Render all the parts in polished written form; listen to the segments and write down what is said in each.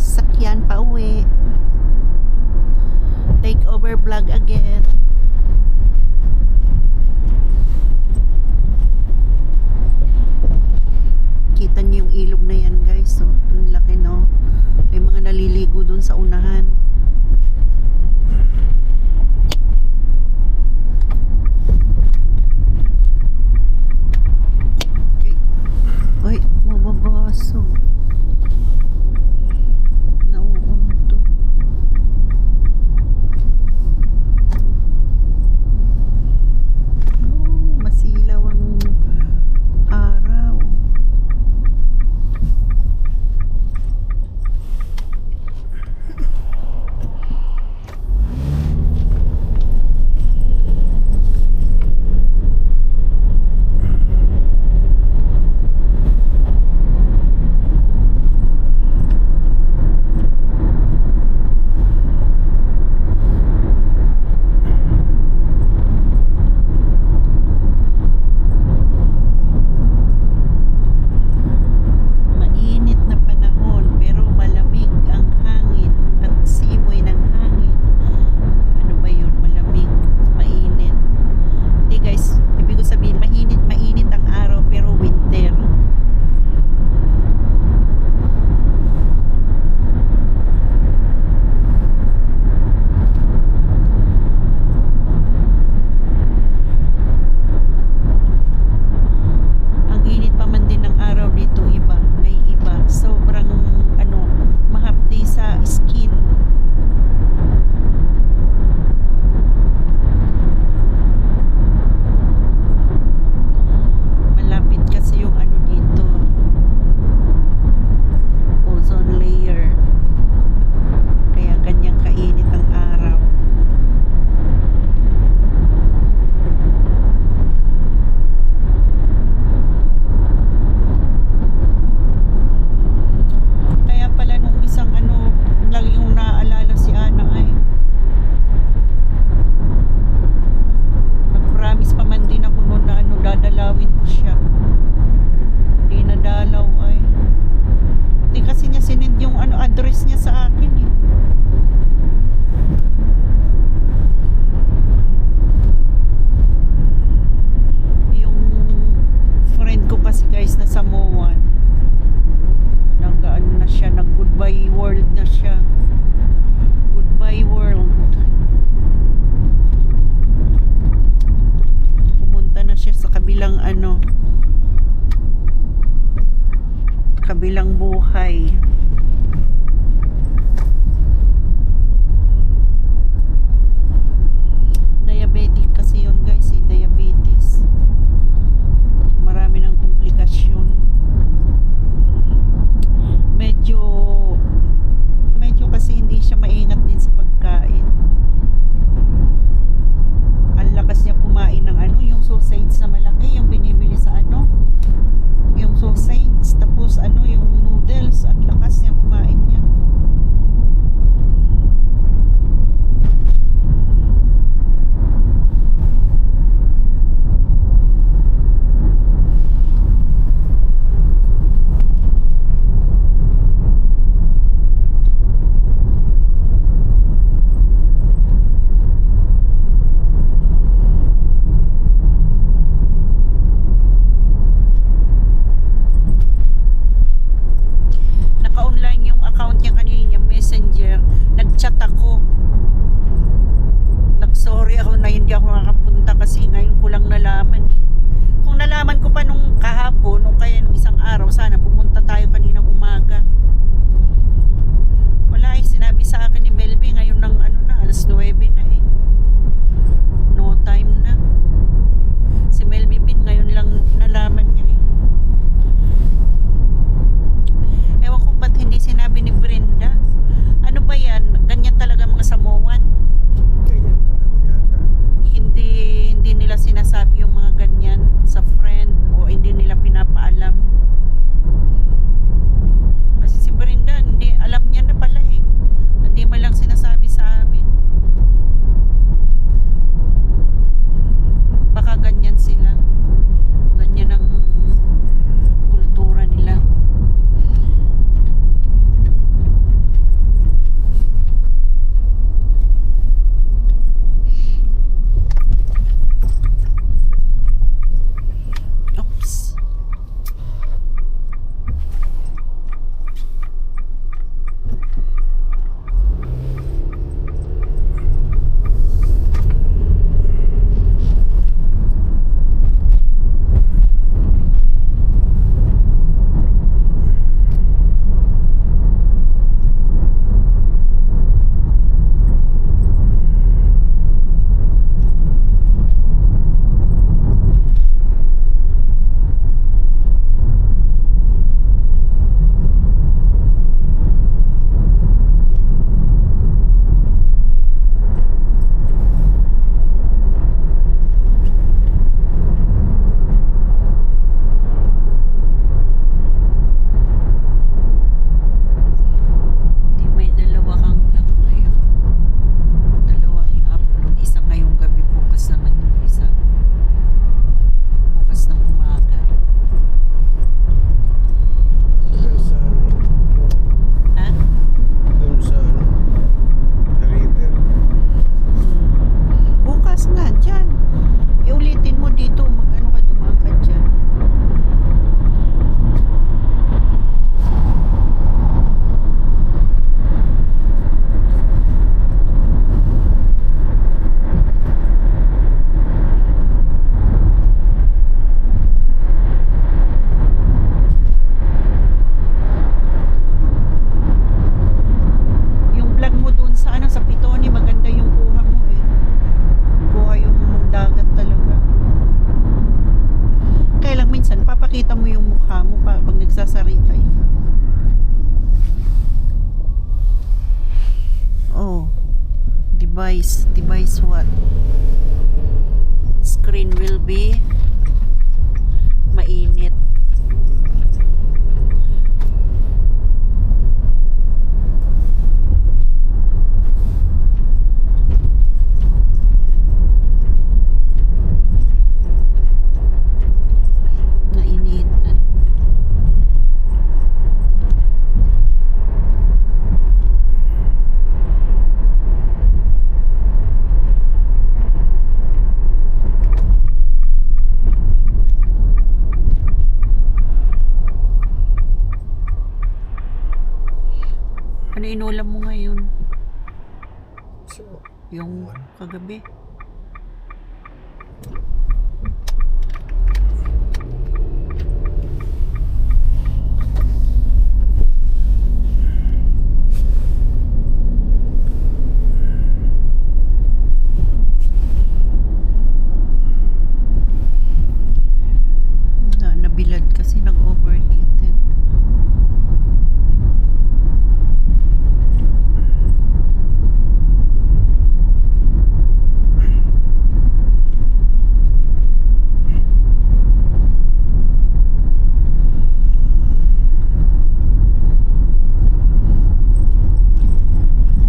sasakyan pa uwi. Take over vlog again. Kita niyo yung ilog na yan, guys. So, ang laki, no? May mga naliligo dun sa unahan. Ay, mababaso. Nauunto. Masilaw ang araw. Kabilang buhay. Diabetic kasi yun, guys, diabetes. Marami ng komplikasyon. Medyo kasi hindi siya maingat din sa pagkain. Ang lakas niya kumain ng yung sausage na malaki, yung binibili sa yung sausage, tapos yung noodles, ang lakas niya kumain niya. Nag-chat ako. Nag-sorry ako na hindi ako makapunta kasi ngayon ko lang nalaman. Kung nalaman ko pa nung kahapon o kaya nung isang araw, sana pumunta tayo kaninang umaga. Wala sinabi sa akin ni Melby ngayon ng alas 9 na eh. No time na. Si Melby Bin ngayon lang nalaman niya eh. Ewan ko ba't hindi sinabi ni Brenda. Ano ba yan? Ganyan talaga mga Samoan? Ganyan talaga yata. Hindi nila sinasabi yung mga ganyan sa friend o hindi nila pinapaalam. device what? Screen will be mainit. Nainitan. Ano inulam mo ngayon? So, Yung kagabi? Nabilad kasi nag-overheated.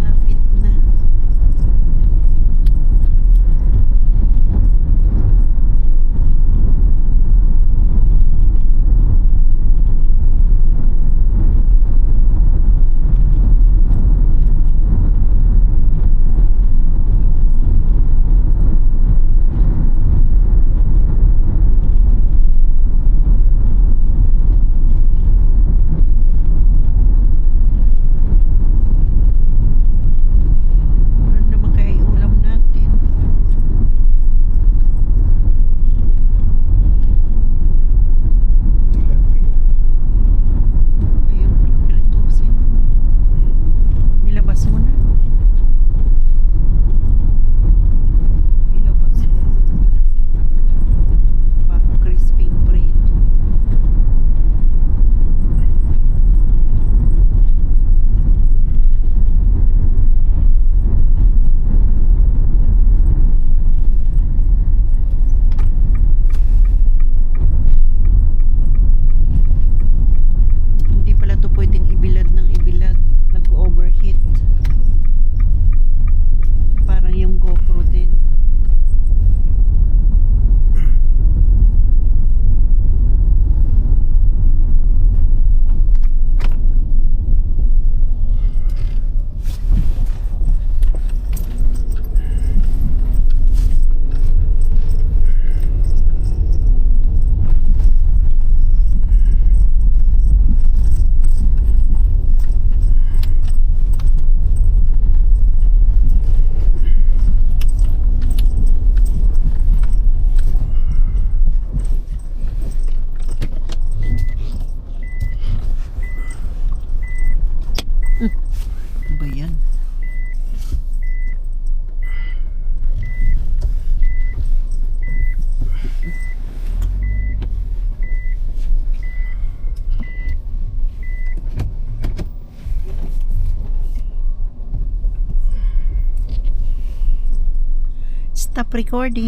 Lapit na. Ano naman kaya ulam natin? tilapia. Ayun pala, piritusin. Nilabas mo na. Ilabas mo. Pa crispy prito. Hindi pala to pwedeng ibilad ng ibilad. Nag-overheat. Parang yung GoPro din. Ano ba yan? Stop recording.